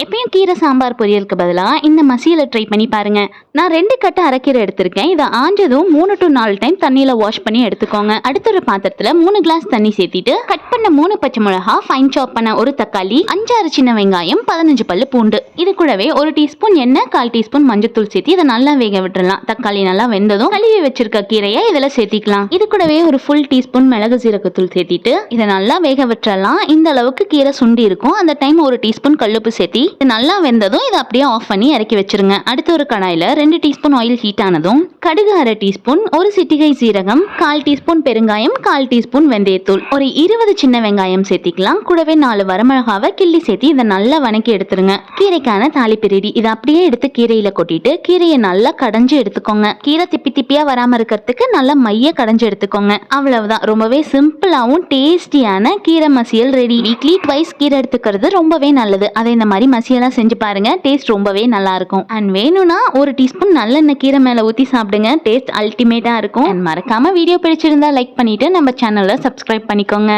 எப்பயும் கீரை சாம்பார் பொரியலுக்கு பதிலாக இந்த மசியலை ட்ரை பண்ணி பாருங்க. நான் 2 கட்டு அரைக்கீரை எடுத்திருக்கேன். இதை ஆஞ்சதும் 3 to 4 டைம் தண்ணியில வாஷ் பண்ணி எடுத்துக்கோங்க. அடுத்த ஒரு பாத்திரத்துல 3 கிளாஸ் தண்ணி சேர்த்திட்டு கட் பண்ண 3 பச்சை மிளகா, ஃபைன் சாப் பண்ண ஒரு தக்காளி, 5-6 சின்ன வெங்காயம், 15 பல்லு பூண்டு. இது கூடவே 1 டீஸ்பூன் எண்ணெய், 1/4 டீஸ்பூன் மஞ்சத்தூள் சேர்த்து இதை நல்லா வேக விட்டுறலாம். தக்காளி நல்லா வெந்ததும் கழுவி வச்சிருக்க கீரையை இதில் சேர்த்திக்கலாம். இது கூடவே ஒரு ஃபுல் டீஸ்பூன் மிளகு சீரகத்தூள் சேர்த்திட்டு இதை நல்லா வேக விட்டுறலாம். இந்த அளவுக்கு கீரை சுண்டி இருக்கும். அந்த டைம் 1 டீஸ்பூன் கல்லுப்பு சேர்த்தி இது நல்லா வெந்ததும் இதை அப்படியே ஆஃப் பண்ணி இறக்கி வச்சிருங்க. அடுத்து ஒரு கடாயில 2 டீஸ்பூன் ஆயில் ஹீட் ஆனதும் கடுகு 1/2 டீஸ்பூன், ஒரு சிட்டிகை சீரகம், 1/4 டீஸ்பூன் பெருங்காயம், 1/4 டீஸ்பூன் வெந்தயத்தூள், ஒரு 20 சின்ன வெங்காயம் சேர்த்திக்கலாம். கூடவே 4 வரமிளகாவை கிள்ளி சேர்த்து இதை நல்லா வணக்கி எடுத்துருங்க. கீரைக்கான தாளிப்பு ரெடி. இதை அப்படியே எடுத்து கீரையில கொட்டிட்டு கீரையை நல்லா கடைஞ்சு எடுத்துக்கோங்க. கீரை திப்பி திப்பியா வராம இருக்கிறதுக்கு நல்லா மைய கடைஞ்சு எடுத்துக்கோங்க. அவ்வளவுதான். ரொம்பவே சிம்பிளாவும் டேஸ்டியான கீரை மசியல் ரெடி. வீக்லி ட்வைஸ் கீரை எடுத்துக்கிறது ரொம்பவே நல்லது. அதை இந்த மாதிரி மசியெல்லாம் செஞ்சு பாருங்க. டேஸ்ட் ரொம்பவே நல்லா இருக்கும். அண்ட் வேணும்னா 1 டீஸ்பூன் நல்லெண்ணெய் கீரை மேல ஊத்தி சாப்பிடுங்க. டேஸ்ட் அல்டிமேட்டா இருக்கும். அண்ட் மறக்காம வீடியோ பிடிச்சிருந்தா லைக் பண்ணிட்டு நம்ம சேனலை சப்ஸ்கிரைப் பண்ணிக்கோங்க.